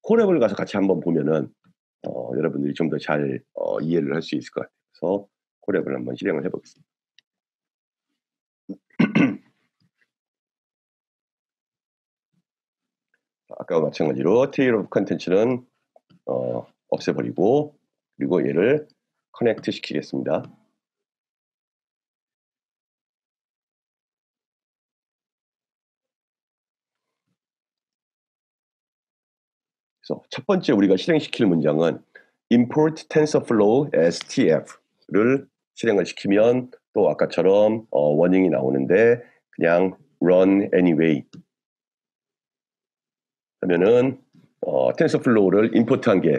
콜앱을 가서 같이 한번 보면은 여러분들이 좀 더 잘 이해를 할 수 있을 것 같아서 콜앱을 한번 실행을 해보겠습니다. 아까와 마찬가지로 테일 오브 컨텐츠는 없애버리고 그리고 얘를 커넥트 시키겠습니다. 그래서 첫 번째 우리가 실행시킬 문장은 import tensorflow stf를 실행을 시키면 또 아까처럼 워닝이 나오는데 그냥 run anyway 하면은 텐서플로우를 임포트한 게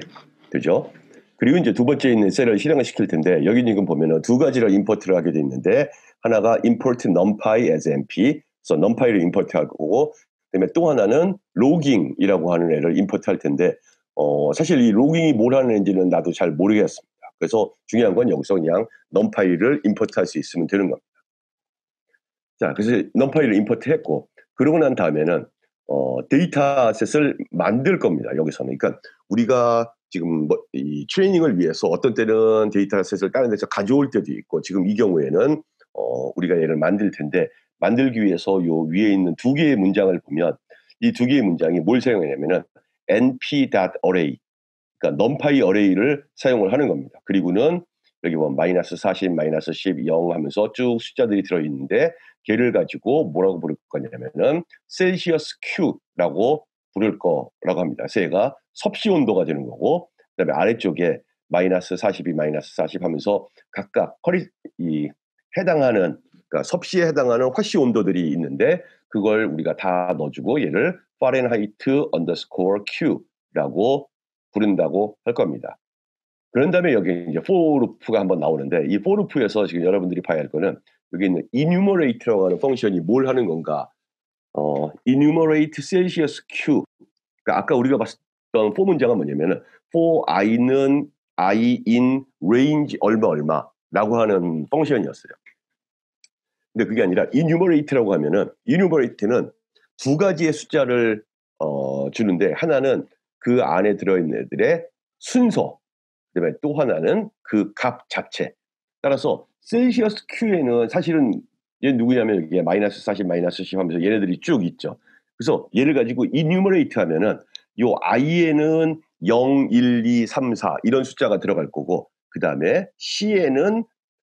되죠. 그리고 이제 두 번째 있는 셀을 실행을 시킬 텐데 여기 지금 보면은 두 가지를 임포트를 하게 돼 있는데 하나가 import numpy as np, 그래서 numpy를 임포트할 거고 그다음에 또 하나는 logging이라고 하는 애를 임포트할 텐데 사실 이 logging이 뭘 하는 애인지는 나도 잘 모르겠습니다. 그래서 중요한 건 여기서 그냥 numpy를 임포트할 수 있으면 되는 겁니다. 자, 그래서 numpy를 임포트했고 그러고 난 다음에는 데이터셋을 만들 겁니다. 여기서는. 그러니까 우리가 지금 이 트레이닝을 위해서 어떤 때는 데이터셋을 다른 데서 가져올 때도 있고 지금 이 경우에는 우리가 얘를 만들 텐데 만들기 위해서 요 위에 있는 두 개의 문장을 보면 이 두 개의 문장이 뭘 사용하냐면은 np.array 그러니까 numpy array를 사용을 하는 겁니다. 그리고는 여기 보면 마이너스 40, 마이너스 10, 0 하면서 쭉 숫자들이 들어있는데 걔를 가지고 뭐라고 부를 거냐면은 셀시어스 Q라고 부를 거라고 합니다. 그래서 얘가 섭씨 온도가 되는 거고 그다음에 아래쪽에 마이너스 42, 마이너스 40 하면서 각각 해당하는 그러니까 섭씨에 해당하는 화씨 온도들이 있는데 그걸 우리가 다 넣어주고 얘를 파렌하이트 언더스코어 Q라고 부른다고 할 겁니다. 그런 다음에 여기 이제 for loop가 한번 나오는데 이 for loop에서 지금 여러분들이 봐야 할 거는 여기 있는 enumerate라고 하는 펑션이 뭘 하는 건가? enumerate Celsius Q. 그러니까 아까 우리가 봤던 for 문장은 뭐냐면은 for i는 I in range 얼마라고 하는 펑션이었어요. 근데 그게 아니라 enumerate라고 하면은 enumerate는 두 가지의 숫자를 주는데 하나는 그 안에 들어있는 애들의 순서 그다음에 또 하나는 그 값 자체. 따라서 셀시어스 Q에는 사실은 얘 누구냐면 이게 마이너스 40, 마이너스 10 하면서 얘네들이 쭉 있죠. 그래서 얘를 가지고 enumerate 하면은 요 i에는 0, 1, 2, 3, 4 이런 숫자가 들어갈 거고 그 다음에 C에는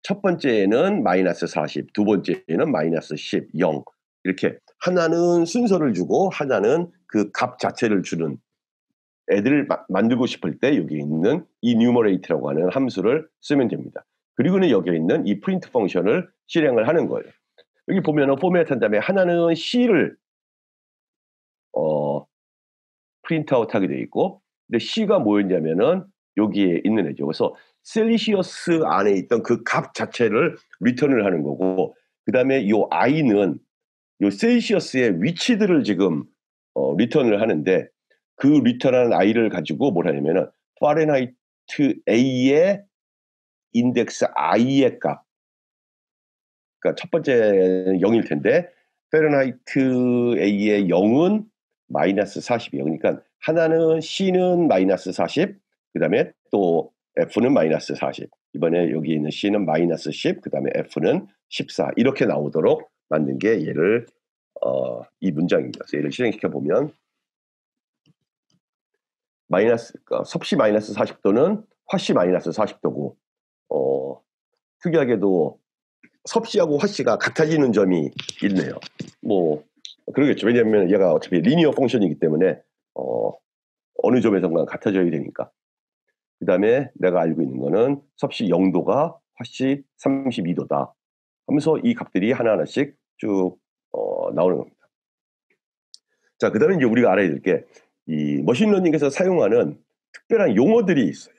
첫 번째에는 마이너스 40, 두 번째에는 마이너스 10, 0 이렇게 하나는 순서를 주고 하나는 그 값 자체를 주는 애들을 만들고 싶을 때 여기 있는 enumerate라고 하는 함수를 쓰면 됩니다. 그리고는 여기에 있는 이 print 펑션을 실행을 하는 거예요. 여기 보면은 포맷 한 다음에 하나는 C를 프린트아웃 하게 돼 있고 근데 C가 뭐였냐면은 여기에 있는 애죠. 그래서 셀시어스 안에 있던 그 값 자체를 리턴을 하는 거고 그다음에 요 I는 요 셀시어스의 위치들을 지금 리턴을 하는데 그 리턴한 i를 가지고 뭘 하냐면은 파렌하이트 a의 인덱스 i의 값 그러니까 첫 번째는 0일 텐데 파렌하이트 a의 0은 마이너스 40이에요. 그러니까 하나는 C는 마이너스 40 그 다음에 또 F는 마이너스 40 이번에 여기 있는 C는 마이너스 10 그 다음에 F는 14 이렇게 나오도록 만든 게 얘를 이 문장입니다. 그래서 얘를 실행시켜 보면 그러니까 섭씨 마이너스 40도는 화씨 마이너스 40도고 특이하게도 섭씨하고 화씨가 같아지는 점이 있네요. 뭐 그러겠죠. 왜냐하면 얘가 어차피 리니어 펑션이기 때문에 어느 점에선가 같아져야 되니까. 그 다음에 내가 알고 있는 거는 섭씨 0도가 화씨 32도다 하면서 이 값들이 하나하나씩 쭉 나오는 겁니다. 자, 그 다음에 이제 우리가 알아야 될 게 이 머신러닝에서 사용하는 특별한 용어들이 있어요.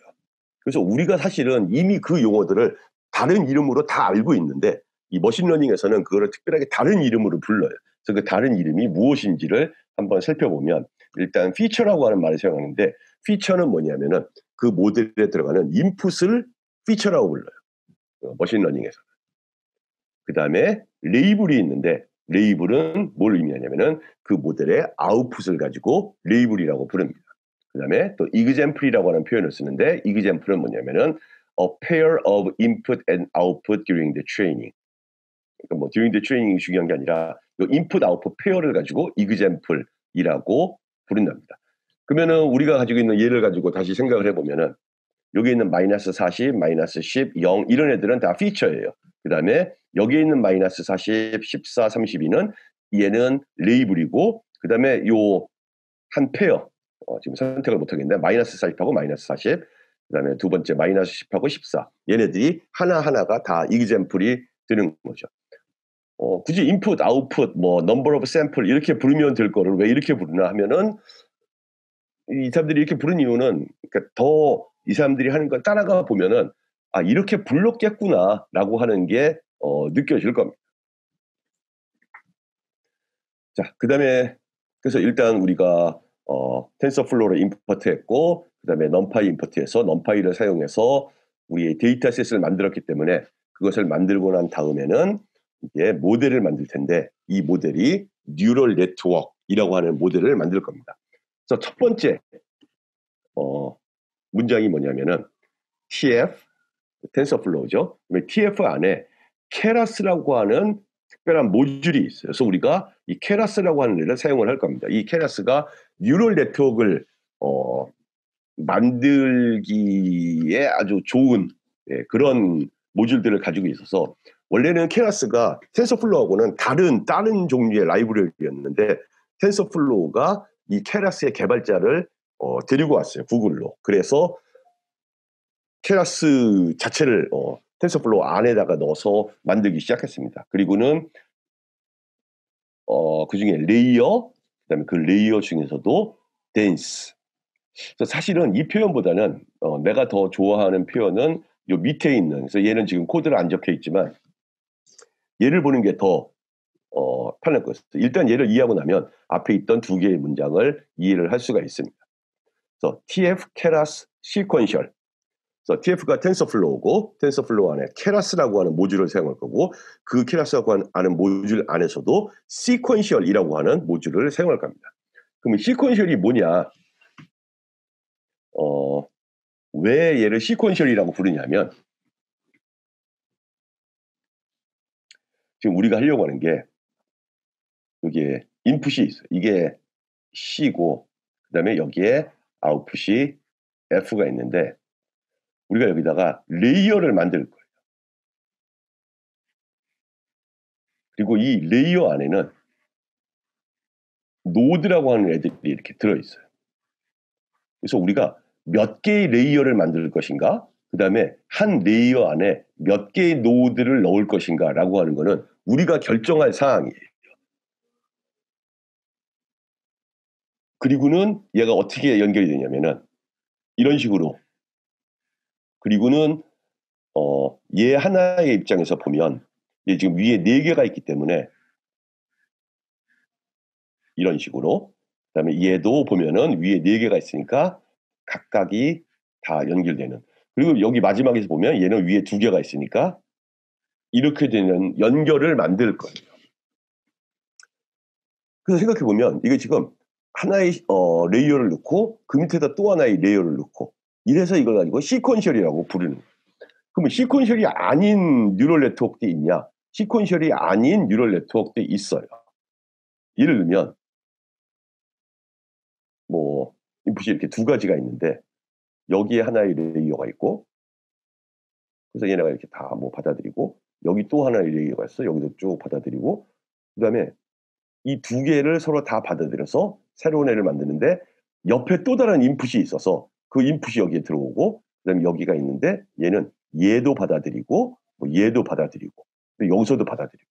그래서 우리가 사실은 이미 그 용어들을 다른 이름으로 다 알고 있는데 이 머신러닝에서는 그거를 특별하게 다른 이름으로 불러요. 그래서 그 다른 이름이 무엇인지를 한번 살펴보면 일단 피처라고 하는 말을 사용하는데 피처는 뭐냐면은 그 모델에 들어가는 인풋을 피처라고 불러요. 머신러닝에서는. 그 다음에 레이블이 있는데 레이블은 뭘 의미하냐면은 그 모델의 아웃풋을 가지고 레이블이라고 부릅니다. 그 다음에 또 example이라고 하는 표현을 쓰는데 example은 뭐냐면은 a pair of input and output during the training. 그러니까 뭐 during the training이 중요한 게 아니라 이 input output 페어를 가지고 example이라고 부른답니다. 그러면은 우리가 가지고 있는 예를 가지고 다시 생각을 해보면은 여기 있는 마이너스 40, 마이너스 10, 0 이런 애들은 다 피처예요. 그 다음에 여기 있는 마이너스 40, 14, 32는 얘는 레이블이고 그 다음에 요 한 페어 지금 선택을 못하겠는데 마이너스 40하고 마이너스 40 그 다음에 두 번째 마이너스 10하고 14 얘네들이 하나하나가 다 example이 되는 거죠. 굳이 input, output, 뭐 number of sample 이렇게 부르면 될 거를 왜 이렇게 부르나 하면은 이 사람들이 이렇게 부른 이유는 그러니까 더 이 사람들이 하는 걸 따라가 보면은 아 이렇게 불렀겠구나라고 하는 게 느껴질 겁니다. 자, 그다음에 그래서 일단 우리가 텐서플로우를 임포트했고 그다음에 numpy 임포트해서 numpy를 사용해서 우리의 데이터셋을 만들었기 때문에 그것을 만들고 난 다음에는 이제 모델을 만들 텐데 이 모델이 뉴럴 네트워크이라고 하는 모델을 만들 겁니다. 그래서 첫 번째 문장이 뭐냐면은 TF 텐서플로우죠. TF 안에 케라스라고 하는 특별한 모듈이 있어요. 그래서 우리가 이 케라스라고 하는 애를 사용을 할 겁니다. 이 케라스가 뉴럴 네트워크를 만들기에 아주 좋은 그런 모듈들을 가지고 있어서 원래는 케라스가 텐서플로우하고는 다른 종류의 라이브러리였는데 텐서플로우가 이 케라스의 개발자를 데리고 왔어요. 구글로. 그래서 케라스 자체를 텐서플로우 안에다가 넣어서 만들기 시작했습니다. 그리고는 그 중에 레이어, 그다음에 그 레이어 중에서도 댄스. 그래서 사실은 이 표현보다는 내가 더 좋아하는 표현은 요 밑에 있는. 그래서 얘는 지금 코드를 안 적혀 있지만 얘를 보는 게 더 편할 것 같습니다. 일단 얘를 이해하고 나면 앞에 있던 두 개의 문장을 이해를 할 수가 있습니다. 그래서 TF 케라스 시퀀셜. 그래서 TF가 텐서플로우고 텐서플로우 안에 케라스라고 하는 모듈을 사용할 거고 그 케라스라고 하는 모듈 안에서도 시퀀셜이라고 하는 모듈을 사용할 겁니다. 그러면 시퀀셜이 뭐냐? 왜 얘를 시퀀셜이라고 부르냐면 지금 우리가 하려고 하는 게 여기에 인풋이 있어요. 이게 C고 그다음에 여기에 아웃풋이 F가 있는데 우리가 여기다가 레이어를 만들 거예요. 그리고 이 레이어 안에는 노드라고 하는 애들이 이렇게 들어있어요. 그래서 우리가 몇 개의 레이어를 만들 것인가, 그 다음에 한 레이어 안에 몇 개의 노드를 넣을 것인가 라고 하는 거는 우리가 결정할 사항이에요. 그리고는 얘가 어떻게 연결이 되냐면은 이런 식으로 그리고는 얘 하나의 입장에서 보면 얘 지금 위에 4개가 있기 때문에 이런 식으로 그 다음에 얘도 보면은 위에 4개가 있으니까 각각이 다 연결되는 그리고 여기 마지막에서 보면 얘는 위에 2개가 있으니까 이렇게 되는 연결을 만들 거예요. 그래서 생각해보면 이게 지금 하나의 레이어를 넣고 그 밑에다 또 하나의 레이어를 넣고 이래서 이걸 가지고 시퀀셜이라고 부르는 거예요. 그러면 시퀀셜이 아닌 뉴럴 네트워크도 있냐? 시퀀셜이 아닌 뉴럴 네트워크도 있어요. 예를 들면 뭐 인풋이 이렇게 2가지가 있는데 여기에 하나의 레이어가 있고 그래서 얘네가 이렇게 다 뭐 받아들이고 여기 또 하나의 레이어가 있어 여기도 쭉 받아들이고 그 다음에 이 2개를 서로 다 받아들여서 새로운 애를 만드는데 옆에 또 다른 인풋이 있어서 그 인풋이 여기에 들어오고 그 다음에 여기가 있는데 얘는 얘도 받아들이고 뭐 얘도 받아들이고 여기서도 받아들이고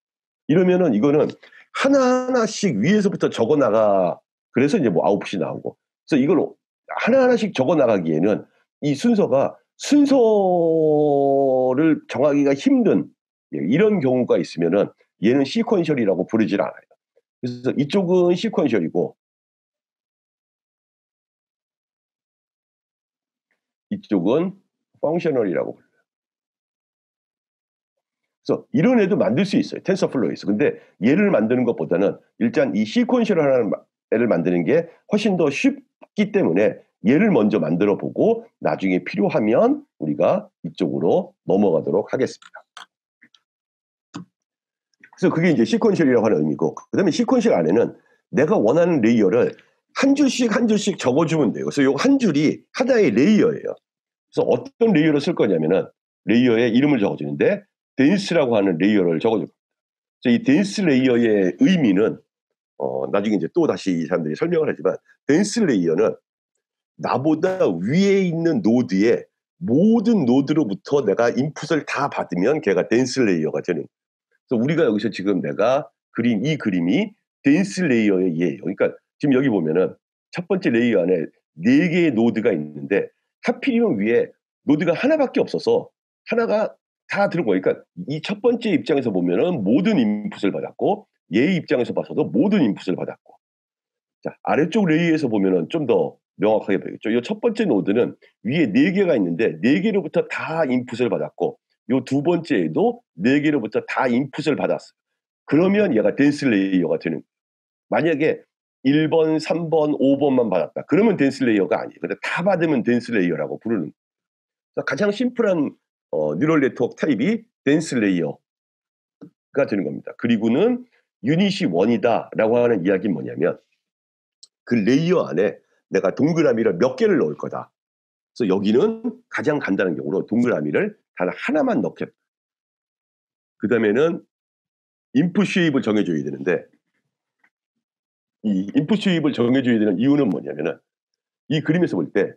이러면은 이거는 하나하나씩 위에서부터 적어 나가 그래서 이제 뭐 아웃풋이 나오고 그래서 이걸 하나하나씩 적어 나가기에는 이 순서가 순서를 정하기가 힘든 이런 경우가 있으면은 얘는 시퀀셜이라고 부르질 않아요. 그래서 이쪽은 시퀀셜이고 이쪽은 펑셔널이라고 불러요. 그래서 이런 애도 만들 수 있어요. 텐서플로우에서. 근데 얘를 만드는 것보다는 일단 이 시퀀셜 하나를 애를 만드는 게 훨씬 더 쉽기 때문에 얘를 먼저 만들어 보고 나중에 필요하면 우리가 이쪽으로 넘어가도록 하겠습니다. 그래서 그게 이제 시퀀셜이라고 하는 의미고, 그 다음에 시퀀셜 안에는 내가 원하는 레이어를 한 줄씩 한 줄씩 적어주면 돼요. 그래서 이 한 줄이 하나의 레이어예요. 그래서 어떤 레이어를 쓸 거냐면은 레이어의 이름을 적어주는데 덴스라고 하는 레이어를 적어줄 겁니다. 그래서 이 덴스 레이어의 의미는 나중에 이제 또 다시 이 사람들이 설명을 하지만 덴스 레이어는 나보다 위에 있는 노드의 모든 노드로부터 내가 인풋을 다 받으면 걔가 덴스 레이어가 되는 거예요. 그래서 우리가 여기서 지금 내가 그린 이 그림이 덴스 레이어의 예예요. 그러니까 지금 여기 보면은 첫 번째 레이어 안에 4개의 노드가 있는데 하필이면 위에 노드가 하나밖에 없어서 하나가 다 들은 거예요. 그러니까 이 첫 번째 입장에서 보면은 모든 인풋을 받았고 얘의 입장에서 봐서도 모든 인풋을 받았고, 자 아래쪽 레이어에서 보면은 좀 더 명확하게 보이겠죠. 이 첫 번째 노드는 위에 4개가 있는데 4개로부터 다 인풋을 받았고 요 두 번째에도 4개로부터 다 인풋을 받았어요. 그러면 얘가 덴스 레이어가 되는 거예요. 만약에 1번, 3번, 5번만 받았다. 그러면 덴스 레이어가 아니에요. 근데 다 받으면 덴스 레이어라고 부르는 거예요. 그래서 가장 심플한 뉴럴 네트워크 타입이 덴스 레이어가 되는 겁니다. 그리고는 유닛이 1이다라고 하는 이야기는 뭐냐면 그 레이어 안에 내가 동그라미를 몇 개를 넣을 거다. 그래서 여기는 가장 간단한 경우로 동그라미를 단 하나만 넣겠다. 그 다음에는 인풋 쉐입을 정해줘야 되는데 이 인풋 쉐입을 정해줘야 되는 이유는 뭐냐면은 이 그림에서 볼 때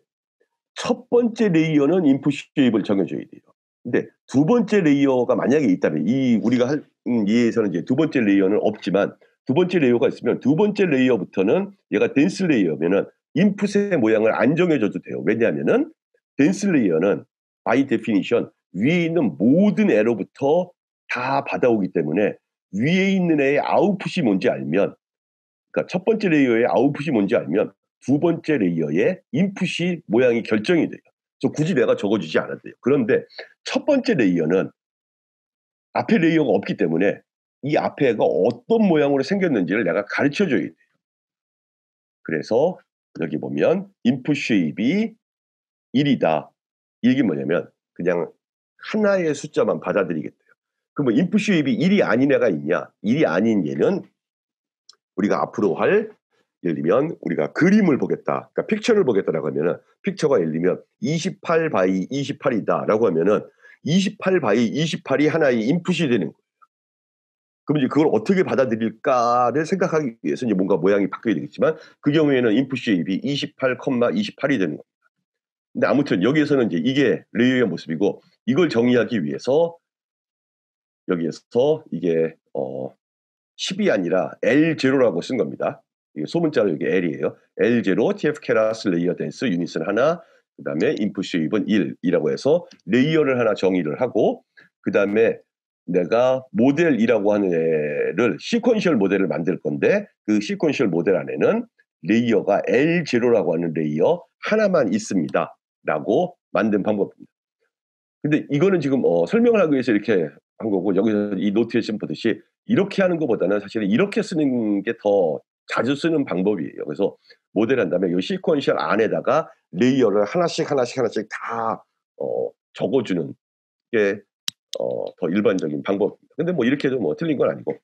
첫 번째 레이어는 인풋 쉐입을 정해줘야 돼요. 근데 두 번째 레이어가 만약에 있다면 이 우리가 할 이해에서는 이제 두 번째 레이어는 없지만 두 번째 레이어가 있으면 두 번째 레이어부터는 얘가 덴스 레이어면은 인풋의 모양을 안 정해줘도 돼요. 왜냐하면은 덴스 레이어는 by definition 위에 있는 모든 애로부터 다 받아오기 때문에 위에 있는 애의 아웃풋이 뭔지 알면, 그러니까 첫 번째 레이어의 아웃풋이 뭔지 알면 두 번째 레이어의 인풋이 모양이 결정이 돼요. 그래서 굳이 내가 적어주지 않아도 돼요. 그런데 첫 번째 레이어는 앞에 레이어가 없기 때문에 이 앞에 애가 어떤 모양으로 생겼는지를 내가 가르쳐줘야 돼요. 그래서 여기 보면 인풋 쉐입이 1이다. 이게 뭐냐면 그냥 하나의 숫자만 받아들이겠대요. 그러면 인풋 쉐입이 1이 아닌 애가 있냐? 1이 아닌 얘는 우리가 앞으로 할, 예를 들면 우리가 그림을 보겠다. 그러니까 픽처를 보겠다라고 하면은 픽처가 예를 들면 28 바이 28이다라고 하면은 28 바이 28이 하나의 인풋이 되는 거예요. 그럼 이제 그걸 어떻게 받아들일까를 생각하기 위해서 이제 뭔가 모양이 바뀌어야 되겠지만 그 경우에는 인풋 쉐입이 28, 28이 되는 겁니다. 근데 아무튼 여기에서는 이제 이게 레이어의 모습이고 이걸 정의하기 위해서 여기에서 이게 10이 아니라 L0라고 쓴 겁니다. 이게 소문자로 이게 L이에요. L0 TF 케라스 레이어 덴스 유닛은 하나, 그 다음에 인풋 쉐입은 1이라고 해서 레이어를 하나 정의를 하고, 그 다음에 내가 모델이라고 하는 애를 시퀀셜 모델을 만들 건데 그 시퀀셜 모델 안에는 레이어가 L0라고 하는 레이어 하나만 있습니다. 라고 만든 방법입니다. 근데 이거는 지금 설명을 하기 위해서 이렇게 한 거고 여기서 이 노트에 지금 보듯이 이렇게 하는 것보다는 사실은 이렇게 쓰는 게 더 자주 쓰는 방법이에요. 그래서 모델한 다음에 이 시퀀셜 안에다가 레이어를 하나씩 다 적어주는 게 더 일반적인 방법입니다. 근데 뭐 이렇게 해도 뭐 틀린 건 아니고,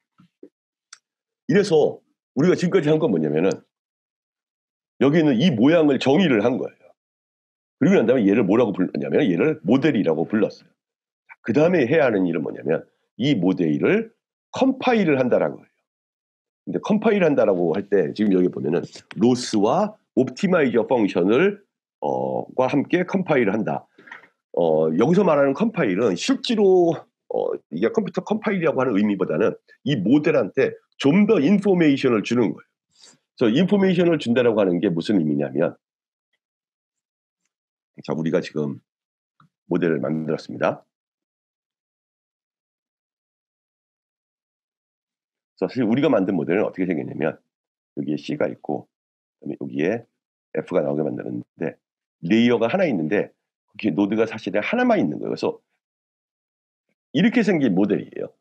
이래서 우리가 지금까지 한 건 뭐냐면은 여기는 이 모양을 정의를 한 거예요. 그리고 난 다음에 얘를 뭐라고 불렀냐면 얘를 모델이라고 불렀어요. 그 다음에 해야 하는 일은 뭐냐면 이 모델을 컴파일을 한다라고 해요. 근데 컴파일 한다라고 할 때 지금 여기 보면은 로스와 옵티마이저 펑션을 과 함께 컴파일을 한다. 여기서 말하는 컴파일은 실제로 이게 컴퓨터 컴파일이라고 하는 의미보다는 이 모델한테 좀 더 인포메이션을 주는 거예요. 그래서 인포메이션을 준다라고 하는 게 무슨 의미냐면, 자 우리가 지금 모델을 만들었습니다. 그래서 사실 우리가 만든 모델은 어떻게 생겼냐면 여기에 C가 있고 그다음에 여기에 F가 나오게 만드는데 레이어가 하나 있는데 거기에 노드가 사실은 하나만 있는 거예요. 그래서 이렇게 생긴 모델이에요.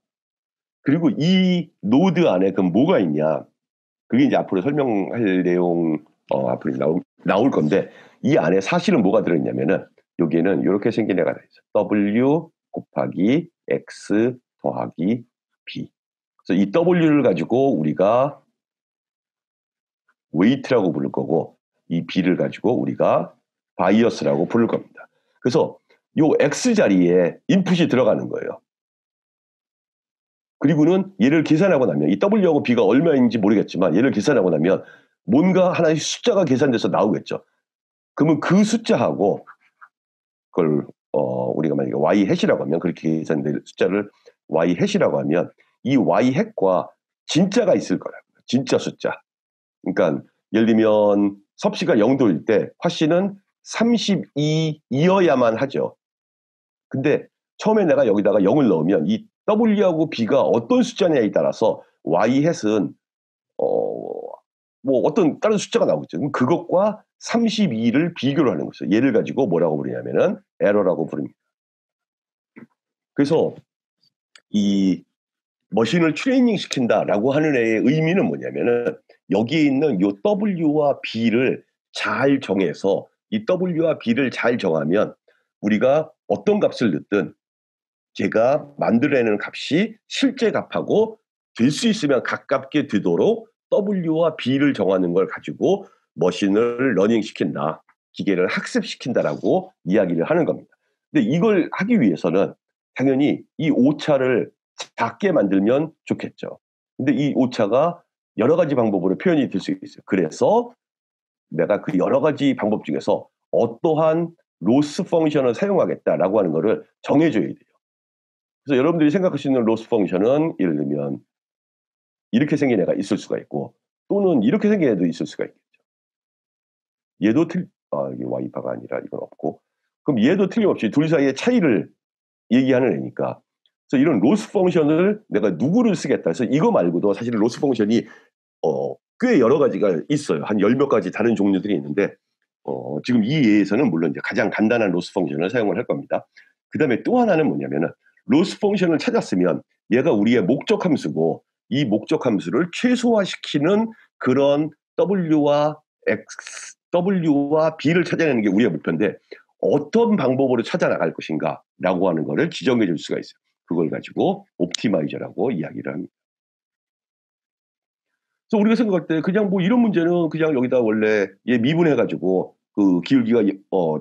그리고 이 노드 안에 그럼 뭐가 있냐? 그게 이제 앞으로 설명할 내용 앞으로 나올 건데 이 안에 사실은 뭐가 들어있냐면은 여기에는 이렇게 생긴 애가 들어있어요. W 곱하기 X 더하기 B. 그래서 이 W를 가지고 우리가 weight라고 부를 거고 이 B를 가지고 우리가 bias라고 부를 겁니다. 그래서 요 X 자리에 인풋이 들어가는 거예요. 그리고는 얘를 계산하고 나면 이 W하고 B가 얼마인지 모르겠지만 얘를 계산하고 나면 뭔가 하나의 숫자가 계산돼서 나오겠죠. 그러면 그 숫자하고 그걸 우리가 만약에 y 해시라고 하면 그렇게 계산된 숫자를 y 해시라고 하면 이 y 핵과 진짜가 있을 거라고요. 진짜 숫자. 그러니까 예를 들면 섭씨가 0도일 때 화씨는 32이어야만 하죠. 근데 처음에 내가 여기다가 0을 넣으면 이 W하고 B가 어떤 숫자냐에 따라서 Y 햇은 뭐 어떤 다른 숫자가 나오겠죠. 그럼 그것과 32를 비교를 하는 거죠. 얘를 가지고 뭐라고 부르냐면은 에러라고 부릅니다. 그래서 이 머신을 트레이닝 시킨다라고 하는 애의 의미는 뭐냐면은 여기에 있는 요 W와 B를 잘 정해서 이 W와 B를 잘 정하면 우리가 어떤 값을 넣든 제가 만들어내는 값이 실제 값하고 될 수 있으면 가깝게 되도록 W와 B를 정하는 걸 가지고 머신을 러닝 시킨다. 기계를 학습시킨다라고 이야기를 하는 겁니다. 근데 이걸 하기 위해서는 당연히 이 오차를 작게 만들면 좋겠죠. 근데 이 오차가 여러 가지 방법으로 표현이 될 수 있어요. 그래서 내가 그 여러 가지 방법 중에서 어떠한 로스 펑션을 사용하겠다라고 하는 거를 정해줘야 돼요. 그래서 여러분들이 생각할 수 있는 로스 펑션은 예를 들면 이렇게 생긴 애가 있을 수가 있고 또는 이렇게 생긴 애도 있을 수가 있겠죠. 얘도 이게 y바가 아니라 이건 없고 그럼 얘도 틀림없이 둘 사이의 차이를 얘기하는 애니까 그래서 이런 로스 펑션을 내가 누구를 쓰겠다. 그래서 이거 말고도 사실 로스 펑션이 꽤 여러 가지가 있어요. 한 10몇 가지 다른 종류들이 있는데 지금 이 예에서는 물론 이제 가장 간단한 로스 펑션을 사용을 할 겁니다. 그 다음에 또 하나는 뭐냐면은 로스 펑션을 찾았으면 얘가 우리의 목적 함수고 이 목적 함수를 최소화시키는 그런 W와 B를 찾아내는 게 우리의 목표인데 어떤 방법으로 찾아 나갈 것인가라고 하는 거를 지정해 줄 수가 있어요. 그걸 가지고 옵티마이저라고 이야기를 합니다. 그래서 우리가 생각할 때 그냥 뭐 이런 문제는 그냥 여기다 원래 얘 미분해가지고 그 기울기가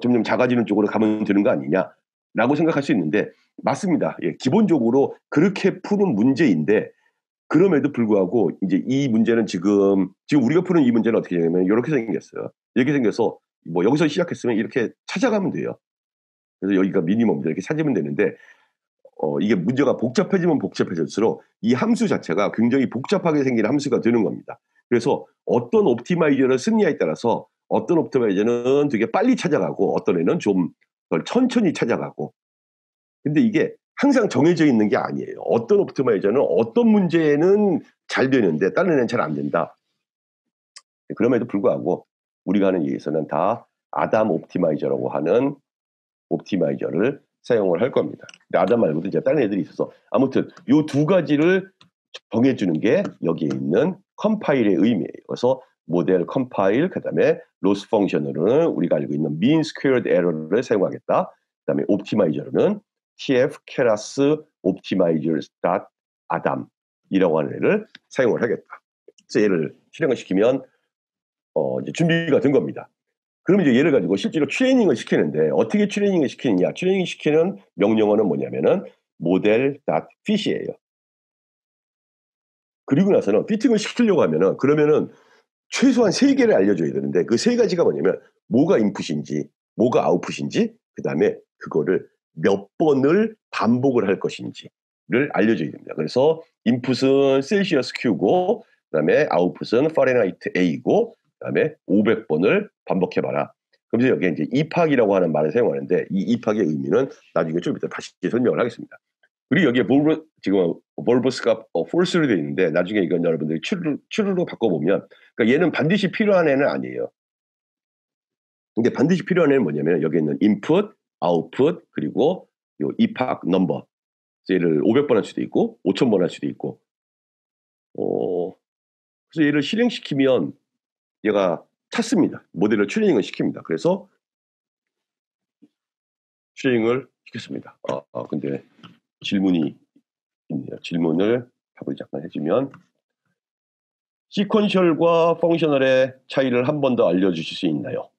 점점 작아지는 쪽으로 가면 되는 거 아니냐라고 생각할 수 있는데 맞습니다. 예, 기본적으로 그렇게 푸는 문제인데 그럼에도 불구하고 이제 이 문제는 지금 우리가 푸는 이 문제는 어떻게 되냐면 이렇게 생겼어요. 이렇게 생겨서 뭐 여기서 시작했으면 이렇게 찾아가면 돼요. 그래서 여기가 미니멈 이렇게 찾으면 되는데 이게 문제가 복잡해지면 복잡해질수록 이 함수 자체가 굉장히 복잡하게 생긴 함수가 되는 겁니다. 그래서 어떤 옵티마이저를 쓰느냐에 따라서 어떤 옵티마이저는 되게 빨리 찾아가고 어떤 애는 좀 덜 천천히 찾아가고 근데 이게 항상 정해져 있는 게 아니에요. 어떤 옵티마이저는 어떤 문제에는 잘 되는데 다른 애는 잘 안 된다. 그럼에도 불구하고 우리가 하는 얘기에서는 다 아담 옵티마이저라고 하는 옵티마이저를 사용을 할 겁니다. 근데 아담 말고도 이제 다른 애들이 있어서 아무튼 요 두 가지를 정해주는 게 여기에 있는 컴파일의 의미예요. 그래서 모델 컴파일 그다음에 로스 펑션으로는 우리가 알고 있는 mean squared error를 사용하겠다. 그다음에 옵티마이저로는 tf keras optimizers adam이라고 하는 애를 사용을 하겠다. 그래서 얘를 실행을 시키면 이제 준비가 된 겁니다. 그럼 이제 얘를 가지고 실제로 트레이닝을 시키는데 어떻게 트레이닝을 시키느냐? 트레이닝 시키는 명령어는 뭐냐면은 model.fit이에요. 그리고 나서는 피팅을 시키려고 하면은 그러면은 최소한 3개를 알려줘야 되는데 그 3가지가 뭐냐면 뭐가 인풋인지 뭐가 아웃풋인지 그다음에 그거를 몇 번을 반복을 할 것인지를 알려줘야 됩니다. 그래서 인풋은 셀시어스 Q고 그다음에 아웃풋은 파렌하이트 A고 그다음에 500번을 반복해봐라. 그러면서 여기에 이제 입학이라고 하는 말을 사용하는데 이 입학의 의미는 나중에 좀 이따 다시 설명을 하겠습니다. 그리고 여기에 지금 볼버스가 폴스로 되어 있는데 나중에 이건 여러분들이 true로 바꿔보면 그러니까 얘는 반드시 필요한 애는 아니에요. 근데 반드시 필요한 애는 뭐냐면 여기 있는 input, output 그리고 요 입학 넘버 얘를 500번 할 수도 있고 5,000번 할 수도 있고 그래서 얘를 실행시키면 얘가 찾습니다. 모델을 트레이닝을 시킵니다. 그래서 트레이닝을 시켰습니다. 근데 질문이 있네요. 질문을 답을 잠깐 해주면 시퀀셜과 펑셔널의 차이를 한 번 더 알려주실 수 있나요?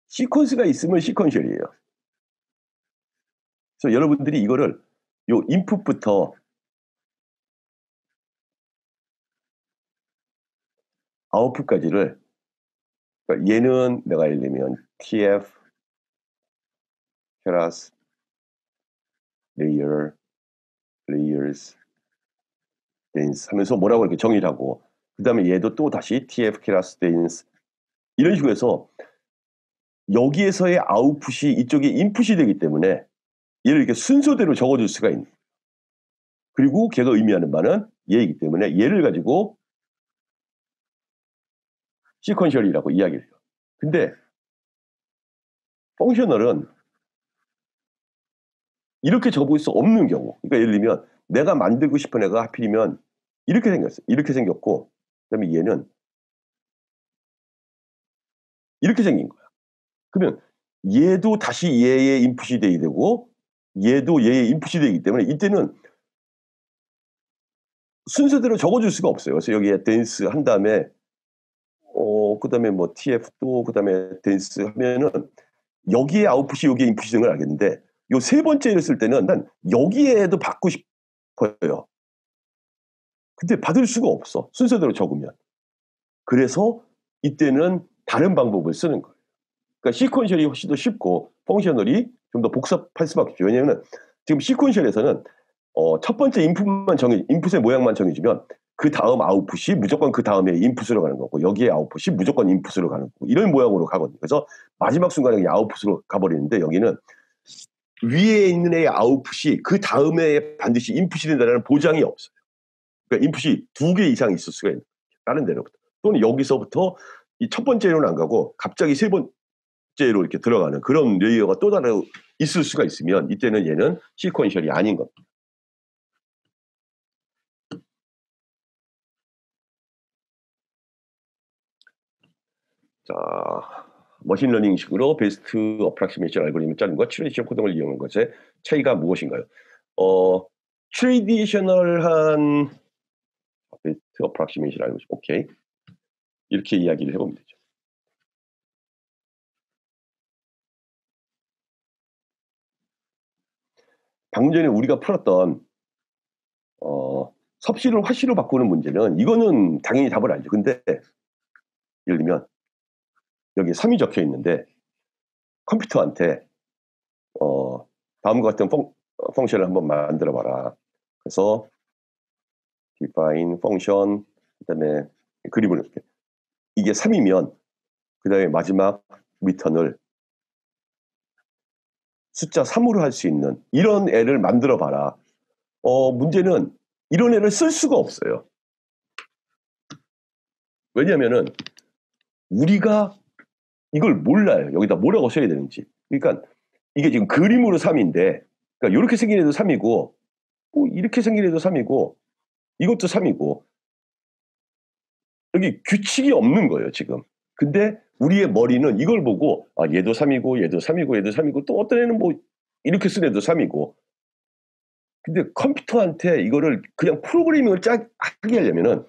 시퀀스가 있으면 시퀀셜이에요. 그래서 여러분들이 이거를 요 인풋부터 아웃풋까지를 그러니까 얘는 내가 예를 들면 tf keras layer layers dens 하면서 뭐라고 이렇게 정의를 하고 그 다음에 얘도 또 다시 tf keras dens 이런 식으로 해서 여기에서의 아웃풋이 이쪽에 인풋이 되기 때문에 얘를 이렇게 순서대로 적어줄 수가 있는 그리고 걔가 의미하는 바는 얘이기 때문에 얘를 가지고 시퀀셜이라고 이야기를 해요. 근데 펑셔널은 이렇게 적을 수 없는 경우 그러니까 예를 들면 내가 만들고 싶은 애가 하필이면 이렇게 생겼어요. 이렇게 생겼고 그다음에 얘는 이렇게 생긴 거야. 그러면 얘도 다시 얘의 인풋이 돼야 되고 얘도 얘의 인풋이 되기 때문에 이때는 순서대로 적어줄 수가 없어요. 그래서 여기에 댄스 한 다음에 그다음에 뭐 TF 또 그다음에 댄스 하면은 여기에 아웃풋이 여기에 인풋이 되는 걸 알겠는데 요 세 번째를 쓸 때는 난 여기에도 받고 싶어요. 근데 받을 수가 없어. 순서대로 적으면. 그래서 이때는 다른 방법을 쓰는 거예요. 그러니까 시퀀셜이 훨씬 더 쉽고 펑셔널이 좀 더 복잡할 수밖에 없죠. 왜냐하면 지금 시퀀셜에서는 첫 번째 인풋의 모양만 정해주면 그 다음 아웃풋이 무조건 그 다음에 인풋으로 가는 거고 여기에 아웃풋이 무조건 인풋으로 가는 거고 이런 모양으로 가거든요. 그래서 마지막 순간에 그냥 아웃풋으로 가버리는데 여기는 위에 있는 애의 아웃풋이 그 다음에 반드시 인풋이 된다는 보장이 없어요. 그러니까 인풋이 2개 이상 있을 수가 있는 거예요. 다른 데로부터. 또는 여기서부터 이 첫 번째로는 안 가고 갑자기 세 번째로 이렇게 들어가는 그런 레이어가 또 다른 있을 수가 있으면 이때는 얘는 시퀀셜이 아닌 겁니다. 자, 머신러닝식으로 베스트 어프락시메이션 알고리즘을 짜는 것, 트레디셔널 코딩을 이용한 것의 차이가 무엇인가요? 트레디셔널한 베스트 어프락시메이션 알고리즘, 오케이. 이렇게 이야기를 해보면 되죠. 방금 전에 우리가 풀었던 섭씨를 화씨로 바꾸는 문제는 이거는 당연히 답을 알죠. 근데 예를 들면 여기 3이 적혀 있는데 컴퓨터한테 다음과 같은 펑션을 한번 만들어 봐라. 그래서 define 펑션 그다음에 그림을 이렇게 이게 3이면 그다음에 마지막 리턴을 숫자 3으로 할 수 있는 이런 애를 만들어 봐라. 문제는 이런 애를 쓸 수가 없어요. 왜냐면은 우리가 이걸 몰라요. 여기다 뭐라고 써야 되는지. 그러니까 이게 지금 그림으로 3인데 그러니까 이렇게 생긴 애도 3이고 이렇게 생긴 애도 3이고 이것도 3이고 여기 규칙이 없는 거예요, 지금. 근데 우리의 머리는 이걸 보고 얘도 3이고 얘도 3이고 얘도 3이고 또 어떤 애는 뭐 이렇게 쓴 애도 3이고 근데 컴퓨터한테 이거를 그냥 프로그래밍을 하게 하려면은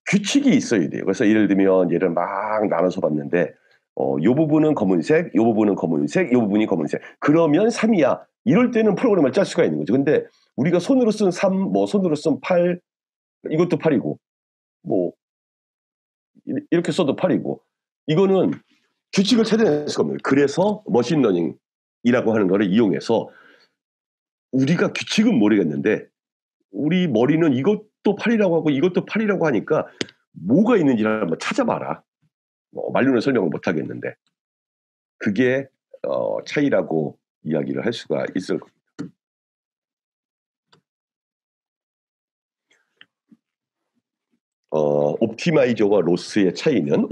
규칙이 있어야 돼요. 그래서 예를 들면 얘를 막 나눠서 봤는데 요 부분은 검은색, 요 부분은 검은색, 요 부분이 검은색. 그러면 3이야. 이럴 때는 프로그램을 짤 수가 있는 거죠. 근데 우리가 손으로 쓴 3, 뭐 손으로 쓴 8, 이것도 8이고 뭐 이렇게 써도 8이고 이거는 규칙을 찾아낼 수가 없는 거예요. 그래서 머신러닝이라고 하는 거를 이용해서 우리가 규칙은 모르겠는데 우리 머리는 이것도 8이라고 하고 이것도 8이라고 하니까 뭐가 있는지를 한번 찾아봐라. 말로는 설명을 못 하겠는데 그게 차이라고 이야기를 할 수가 있을 겁니다. 오픈 옵티마이저와 로스의 차이는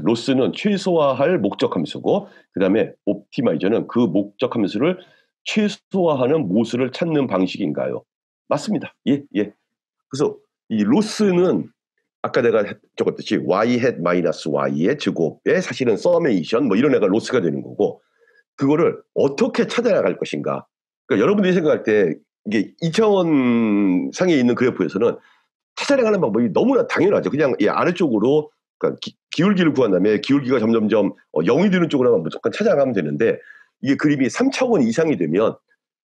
로스는 최소화할 목적 함수고 그다음에 옵티마이저는 그 목적 함수를 최소화하는 모수를 찾는 방식인가요? 맞습니다. 예, 예. 그래서 이 로스는 아까 내가 적었듯이 y hat 마이너스 y의 제곱에 사실은 서메이션 뭐 이런 애가 로스가 되는 거고 그거를 어떻게 찾아나갈 것인가. 그러니까 여러분들이 생각할 때 이게 2차원 상에 있는 그래프에서는 찾아나가는 방법이 너무나 당연하죠. 그냥 이 아래쪽으로 그러니까 기울기를 구한 다음에 기울기가 점점점 0이 되는 쪽으로만 무조건 찾아가면 되는데 이게 그림이 3차원 이상이 되면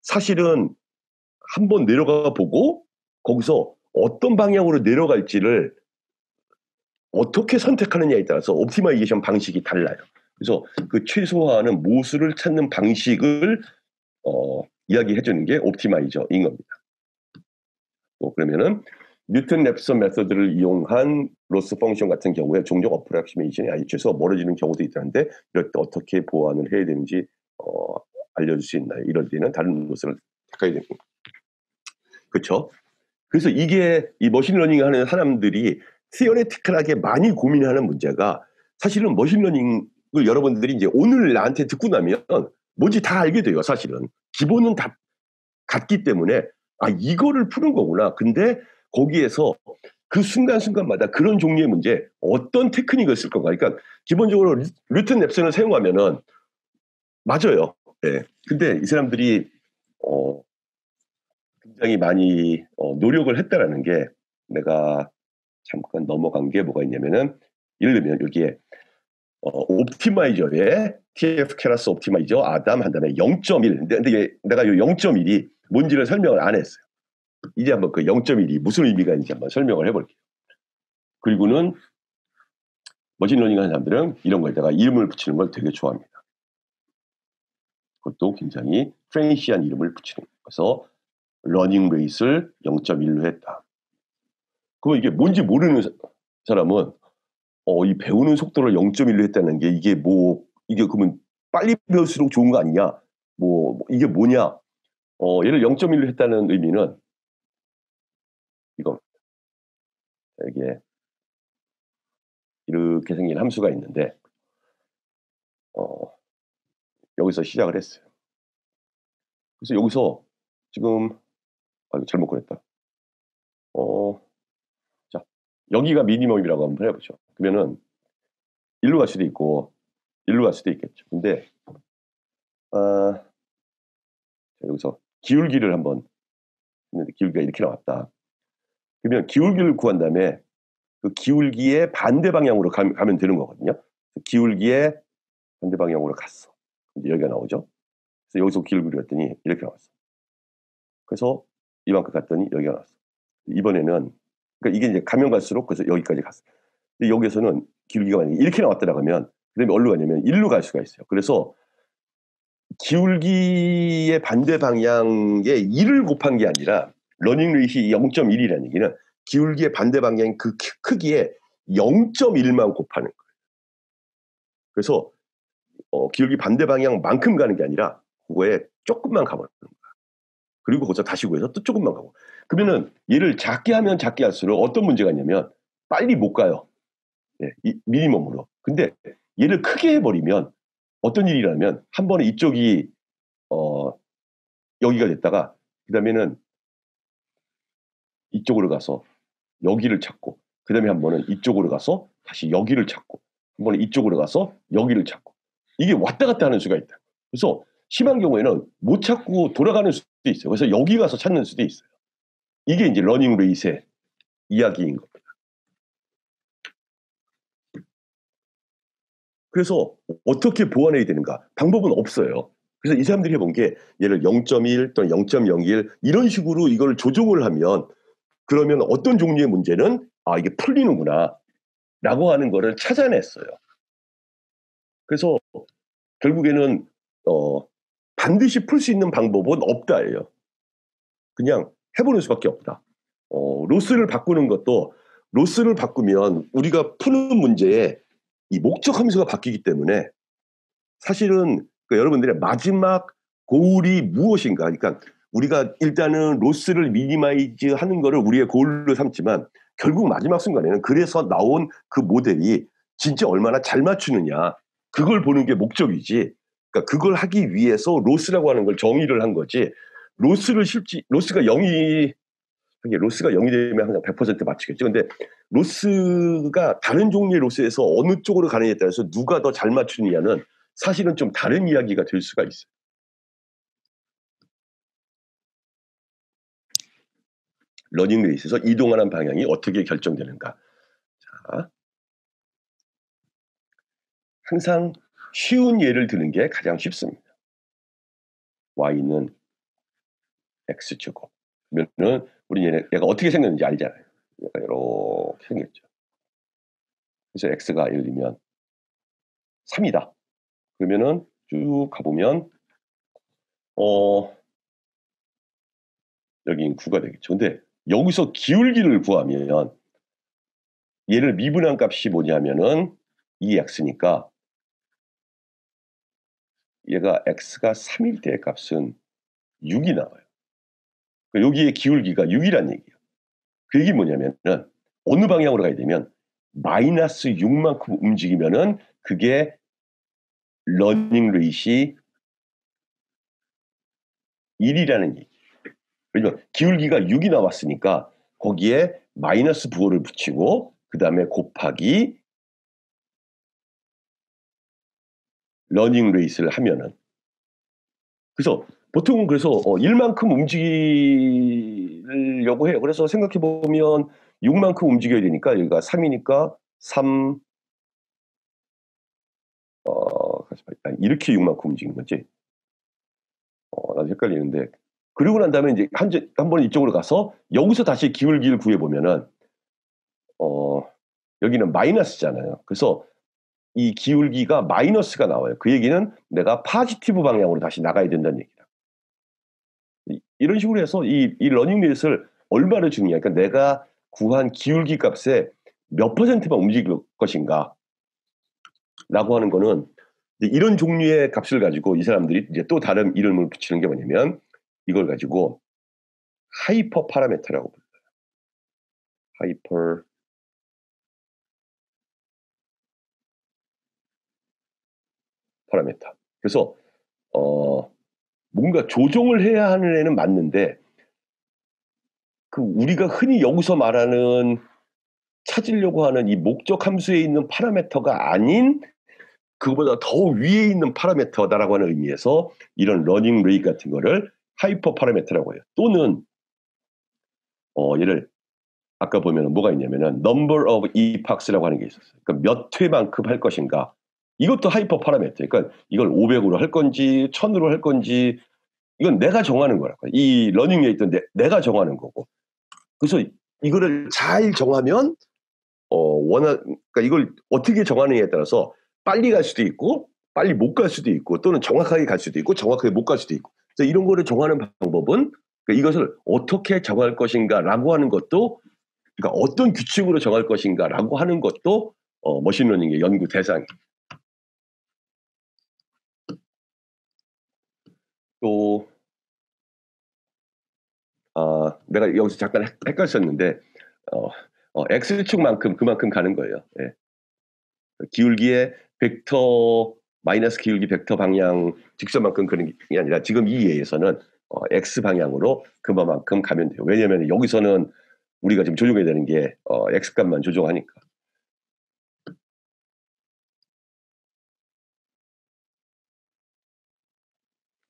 사실은 한번 내려가 보고 거기서 어떤 방향으로 내려갈지를 어떻게 선택하느냐에 따라서 옵티마이제이션 방식이 달라요. 그래서 그 최소화하는 모수를 찾는 방식을 이야기해 주는 게 옵티마이저인 겁니다. 그러면은 뉴턴 랩선 메서드를 이용한 로스 펑션 같은 경우에 종종 어프락시메이션이 아니쳐서 멀어지는 경우도 있다는데 이럴 때 어떻게 보완을 해야 되는지 알려줄 수 있나요? 이럴 때는 다른 로스를 택해야 됩니다. 그렇죠? 그래서 이게 이 머신러닝 하는 사람들이 티어레티컬하게 많이 고민하는 문제가 사실은 머신러닝을 여러분들이 이제 오늘 나한테 듣고 나면 뭔지 다 알게 돼요. 사실은 기본은 다 같기 때문에 이거를 푸는 거구나. 근데 거기에서 그 순간순간마다 그런 종류의 문제 어떤 테크닉을 쓸 건가. 그러니까 기본적으로 뉴턴 랩선을 사용하면은 맞아요. 네. 근데 이 사람들이 굉장히 많이 노력을 했다라는 게 내가 잠깐 넘어간 게 뭐가 있냐면은 예를 들면 여기에 옵티마이저에 TF 캐라스 옵티마이저 아담 한 다음에 0.1 근데 내가 이 0.1이 뭔지를 설명을 안 했어요. 이제 한번 그 0.1이 무슨 의미가 있는지 한번 설명을 해볼게요. 그리고는 머신러닝 하는 사람들은 이런 거에다가 이름을 붙이는 걸 되게 좋아합니다. 그것도 굉장히 프렌시한 이름을 붙이는 거예요. 그래서 러닝 레이스를 0.1로 했다. 그럼 이게 뭔지 모르는 사람은 이 배우는 속도를 0.1로 했다는 게 이게 그러면 빨리 배울수록 좋은 거 아니냐? 이게 뭐냐? 얘를 0.1로 했다는 의미는 이거 이게 이렇게 생긴 함수가 있는데 여기서 시작을 했어요. 그래서 여기서 지금 이거 잘못 그랬다. 자 여기가 미니멈이라고 한번 해보죠. 그러면은 1로 갈 수도 있고 1로 갈 수도 있겠죠. 근데 여기서 기울기를 한번 했는데 기울기가 이렇게 나왔다. 그러면 기울기를 구한 다음에 그 기울기의 반대 방향으로 가면 되는 거거든요. 기울기의 반대 방향으로 갔어. 이제 여기가 나오죠. 그래서 여기서 기울기를 했더니 이렇게 나왔어. 그래서 이만큼 갔더니 여기가 나왔어. 이번에는 그러니까 이게 이제 가면 갈수록 그래서 여기까지 갔어. 근데 여기에서는 기울기가 만약에 이렇게 나왔더라고 하면 그다음에 어디로 가냐면 1로 갈 수가 있어요. 그래서 기울기의 반대 방향에 1을 곱한 게 아니라 러닝 레이시 0.1이라는 얘기는 기울기의 반대 방향 그 크기에 0.1만 곱하는 거예요. 그래서 기울기 반대 방향만큼 가는 게 아니라 그거에 조금만 가버리는 거야. 그리고 거기서 다시 구해서 또 조금만 가고. 그러면은 얘를 작게 하면 작게 할수록 어떤 문제가 있냐면 빨리 못 가요. 네, 미니멈으로. 근데 얘를 크게 해버리면 어떤 일이 일어나면 한 번에 이쪽이 여기가 됐다가 그 다음에는 이쪽으로 가서 여기를 찾고 그 다음에 한 번은 이쪽으로 가서 다시 여기를 찾고 한 번은 이쪽으로 가서 여기를 찾고 이게 왔다 갔다 하는 수가 있다. 그래서 심한 경우에는 못 찾고 돌아가는 수도 있어요. 그래서 여기 가서 찾는 수도 있어요. 이게 이제 러닝 레이스의 이야기인 겁니다. 그래서 어떻게 보완해야 되는가? 방법은 없어요. 그래서 이 사람들이 해본 게 얘를 0.1 또는 0.01 이런 식으로 이걸 조정을 하면 그러면 어떤 종류의 문제는 이게 풀리는구나 라고 하는 거를 찾아냈어요. 그래서 결국에는 반드시 풀 수 있는 방법은 없다예요. 그냥 해보는 수밖에 없다. 로스를 바꾸는 것도 로스를 바꾸면 우리가 푸는 문제에 이 목적 함수가 바뀌기 때문에 사실은 여러분들의 마지막 고울이 무엇인가. 그러니까 우리가 일단은 로스를 미니마이즈 하는 거를 우리의 고울로 삼지만 결국 마지막 순간에는 그래서 나온 그 모델이 진짜 얼마나 잘 맞추느냐 그걸 보는 게 목적이지. 그러니까 그걸 하기 위해서 로스라고 하는 걸 정의를 한 거지. 로스가 0이 이게 로스가 0이 되면 항상 100% 맞추겠죠. 근데 로스가 다른 종류의 로스에서 어느 쪽으로 가느냐에 따라서 누가 더 잘 맞추느냐는 사실은 좀 다른 이야기가 될 수가 있어요. 러닝 레이스에서 이동하는 방향이 어떻게 결정되는가. 자, 항상 쉬운 예를 드는 게 가장 쉽습니다. y는 x제곱. 그러면은 우리 얘가 어떻게 생겼는지 알잖아요. 얘가 이렇게 생겼죠. 그래서 x가 예를 들면 3이다. 그러면은 쭉 가보면 여긴 9가 되겠죠. 근데 여기서 기울기를 구하면 얘를 미분한 값이 뭐냐면은 2x니까 얘가 x가 3일 때의 값은 6이 나와요. 여기에 기울기가 6이란 얘기예요. 그 얘기 뭐냐면은 어느 방향으로 가야 되면 마이너스 6만큼 움직이면은 그게 러닝 레이시 1이라는 얘기. 그러니까 기울기가 6이 나왔으니까 거기에 마이너스 부호를 붙이고 그 다음에 곱하기 러닝 레이스를 하면은 그래서 보통은 그래서 1만큼 움직이려고 해요. 그래서 생각해 보면 6만큼 움직여야 되니까 여기가 3이니까 3 이렇게 6만큼 움직이는 거지. 나도 헷갈리는데 그리고 난 다음에 이제 한 번 이쪽으로 가서 여기서 다시 기울기를 구해 보면은 여기는 마이너스잖아요. 그래서 이 기울기가 마이너스가 나와요. 그 얘기는 내가 파지티브 방향으로 다시 나가야 된다는 얘기다. 이런 식으로 해서 이 러닝 레이스를 얼마를 주느냐. 그러니까 내가 구한 기울기 값에 몇 퍼센트만 움직일 것인가 라고 하는 거는 이런 종류의 값을 가지고 이 사람들이 이제 또 다른 이름을 붙이는 게 뭐냐면 이걸 가지고 하이퍼 파라메터라고 불러요. 하이퍼 파라메터. 그래서 뭔가 조정을 해야 하는 애는 맞는데 그 우리가 흔히 여기서 말하는 찾으려고 하는 이 목적 함수에 있는 파라메터가 아닌 그거보다 더 위에 있는 파라메터다라고 하는 의미에서 이런 러닝 레이트 같은 거를 하이퍼 파라메터라고 해요. 또는 얘를 아까 보면 뭐가 있냐면은 number of epochs라고 하는 게 있었어요. 그러니까 몇 회만큼 할 것인가. 이것도 하이퍼 파라메터. 그러니까 이걸 500으로 할 건지 1000으로 할 건지 이건 내가 정하는 거라고. 이 러닝 레이트는 내가 정하는 거고. 그래서 이거를 잘 정하면 그러니까 이걸 어떻게 정하느냐에 따라서 빨리 갈 수도 있고 빨리 못 갈 수도 있고 또는 정확하게 갈 수도 있고 정확하게 못 갈 수도 있고. 그래서 이런 거를 정하는 방법은 그러니까 이것을 어떻게 정할 것인가라고 하는 것도 그러니까 어떤 규칙으로 정할 것인가라고 하는 것도 머신러닝의 연구 대상이에요. 또 내가 여기서 잠깐 헷갈렸었는데 x축만큼 그만큼 가는 거예요. 예. 기울기의 벡터 마이너스 기울기 벡터 방향 직선만큼 그런 게 아니라 지금 이 예에서는 x 방향으로 그만큼 가면 돼요. 왜냐하면 여기서는 우리가 지금 조정해야 되는 게 x 값만 조정하니까.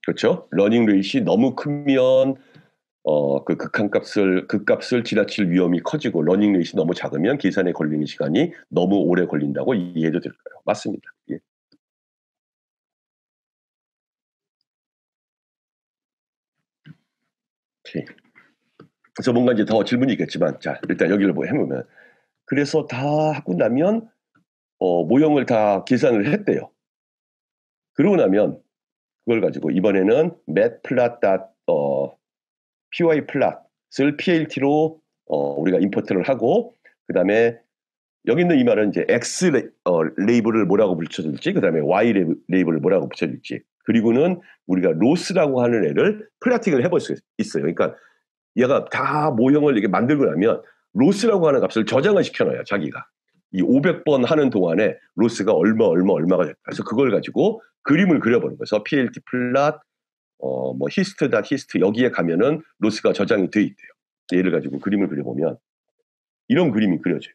그렇죠? 러닝 레이시 너무 크면 그 극값을 지나칠 위험이 커지고 러닝 레이시 너무 작으면 계산에 걸리는 시간이 너무 오래 걸린다고 이해해도 될까요? 맞습니다. 예. 오케이. 그래서 뭔가 이제 더 질문이 있겠지만 자 일단 여기를 뭐 해보면 그래서 다 하고 나면 모형을 다 계산을 했대요. 그러고 나면 그걸 가지고 이번에는 py 플랫을 plt로 우리가 임포트를 하고 그 다음에 여기 있는 이 말은 이제 x 레이블을 뭐라고 붙여줄지 그 다음에 y 레이블을 뭐라고 붙여줄지 그리고는 우리가 로스라고 하는 애를 플라팅을 해볼 수 있어요. 그러니까 얘가 다 모형을 이렇게 만들고 나면 로스라고 하는 값을 저장을 시켜놔요. 자기가. 이 500번 하는 동안에 로스가 얼마가 됐다. 그래서 그걸 가지고 그림을 그려보는 거예요. 그래서 plt 플랫 뭐 hist.hist 여기에 가면은 로스가 저장이 돼 있대요. 얘를 가지고 그림을 그려보면 이런 그림이 그려져요.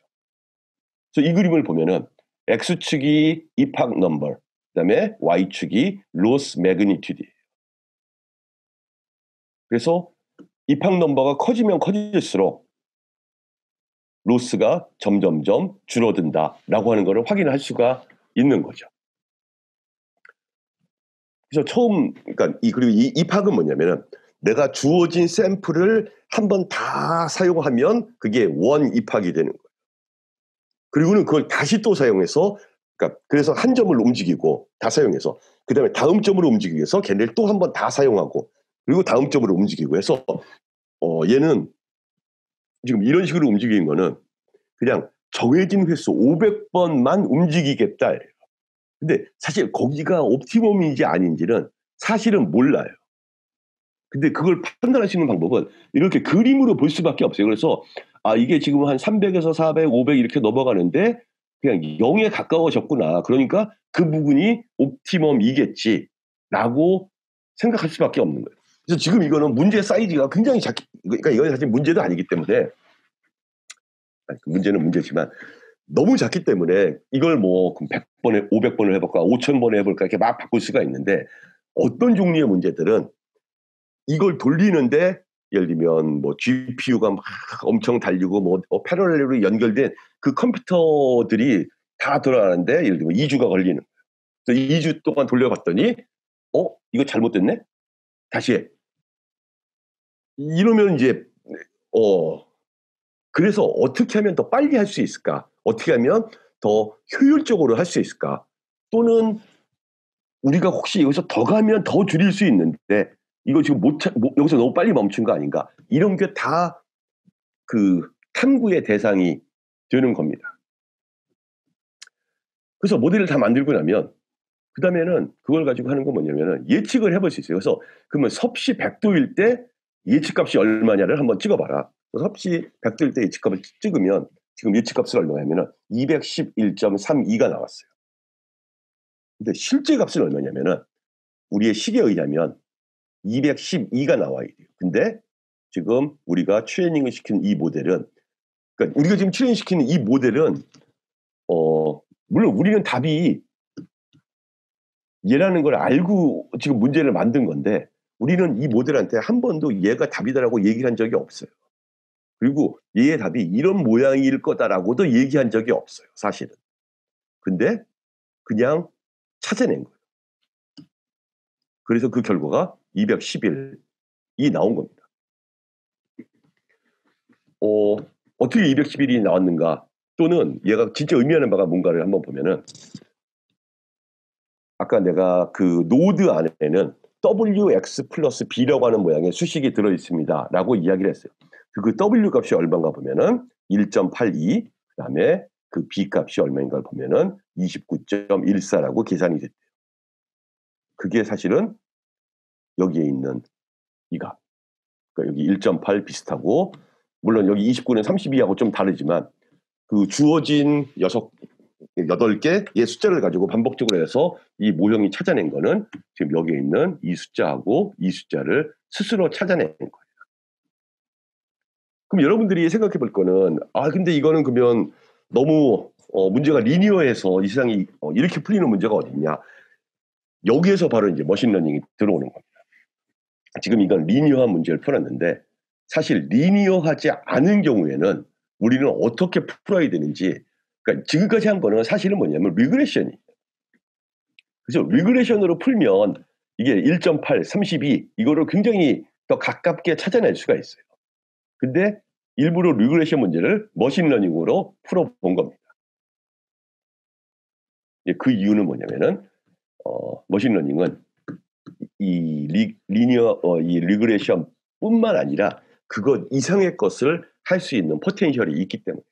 그래서 이 그림을 보면은 x축이 입학 넘버, 그다음에 y축이 로스 매그니튜드예요. 그래서 입학 넘버가 커지면 커질수록 로스가 점점점 줄어든다라고 하는 것을 확인할 수가 있는 거죠. 그래서 그러니까 그리고 이 입학은 뭐냐면은 내가 주어진 샘플을 한번 다 사용하면 그게 원 입학이 되는 거예요. 그리고는 그걸 다시 또 사용해서, 그러니까 그래서 한 점을 움직이고 다 사용해서 그 다음에 다음 점으로 움직이기 위해서 걔네를 또 한 번 다 사용하고 그리고 다음 점으로 움직이고 해서 얘는 지금 이런 식으로 움직이는 거는 그냥 정해진 횟수 500번만 움직이겠다. 근데 사실 거기가 옵티멈인지 아닌지는 사실은 몰라요. 근데 그걸 판단할 수 있는 방법은 이렇게 그림으로 볼 수밖에 없어요. 그래서 이게 지금 한 300에서 400, 500 이렇게 넘어가는데 그냥 0에 가까워졌구나. 그러니까 그 부분이 옵티멈이겠지라고 생각할 수밖에 없는 거예요. 그래서 지금 이거는 문제 사이즈가 굉장히 그러니까 이건 사실 문제도 아니기 때문에 문제는 문제지만 너무 작기 때문에 이걸 뭐 100번에 500번을 해볼까 5000번을 해볼까 이렇게 막 바꿀 수가 있는데 어떤 종류의 문제들은 이걸 돌리는데 예를 들면 뭐 GPU가 막 엄청 달리고 뭐 패러렐로 연결된 그 컴퓨터들이 다 돌아가는데 예를 들면 2주가 걸리는 거예요. 그래서 2주 동안 돌려봤더니 이거 잘못됐네? 다시 해. 이러면 이제 그래서 어떻게 하면 더 빨리 할 수 있을까? 어떻게 하면 더 효율적으로 할 수 있을까? 또는 우리가 혹시 여기서 더 가면 더 줄일 수 있는데 이거 지금 여기서 너무 빨리 멈춘 거 아닌가? 이런 게 다 그 탐구의 대상이 되는 겁니다. 그래서 모델을 다 만들고 나면 그 다음에는 그걸 가지고 하는 건 뭐냐면은 예측을 해볼 수 있어요. 그래서 그러면 섭씨 100도일 때 예측값이 얼마냐를 한번 찍어봐라. 섭씨 100도일 때 예측값을 찍으면 지금 예측값은 얼마냐면은 211.32가 나왔어요. 근데 실제 값은 얼마냐면은 우리의 시계에 의하면 212가 나와야 돼요. 근데 지금 우리가 트레이닝을 시킨 이 모델은, 그러니까 우리가 지금 트레이닝 시키는 이 모델은 물론 우리는 답이 얘라는 걸 알고 지금 문제를 만든 건데 우리는 이 모델한테 한 번도 얘가 답이다라고 얘기를 한 적이 없어요. 그리고 얘의 답이 이런 모양일 거다라고도 얘기한 적이 없어요. 사실은. 근데 그냥 찾아낸 거예요. 그래서 그 결과가 211이 나온 겁니다. 어떻게 211이 나왔는가? 또는 얘가 진짜 의미하는 바가 뭔가를 한번 보면은 아까 내가 그 노드 안에는 WX 플러스 B라고 하는 모양의 수식이 들어있습니다. 라고 이야기를 했어요. 그 W 값이 얼마인가 보면은 1.82, 그 다음에 그 B 값이 얼마인가를 보면은 29.14라고 계산이 됐대요. 그게 사실은 여기에 있는 이 값. 그러니까 여기 1.8 비슷하고, 물론 여기 29는 32하고 좀 다르지만, 그 주어진 8개의 숫자를 가지고 반복적으로 해서 이 모형이 찾아낸 거는 지금 여기에 있는 이 숫자하고 이 숫자를 스스로 찾아낸 거예요. 그럼 여러분들이 생각해 볼 거는 근데 이거는 그러면 너무 문제가 리니어해서 이 세상이 이렇게 풀리는 문제가 어딨냐. 여기에서 바로 이제 머신러닝이 들어오는 겁니다. 지금 이건 리니어한 문제를 풀었는데 사실 리니어하지 않은 경우에는 우리는 어떻게 풀어야 되는지, 그러니까 지금까지 한 거는 사실은 뭐냐면 리그레션이에요. 그래서 리그레션으로 풀면 이게 1.8, 32 이거를 굉장히 더 가깝게 찾아낼 수가 있어요. 근데 일부러 리그레션 문제를 머신러닝으로 풀어본 겁니다. 그 이유는 뭐냐면은 머신러닝은 이 리니어 이 리그레션뿐만 아니라 그것 이상의 것을 할 수 있는 포텐셜이 있기 때문에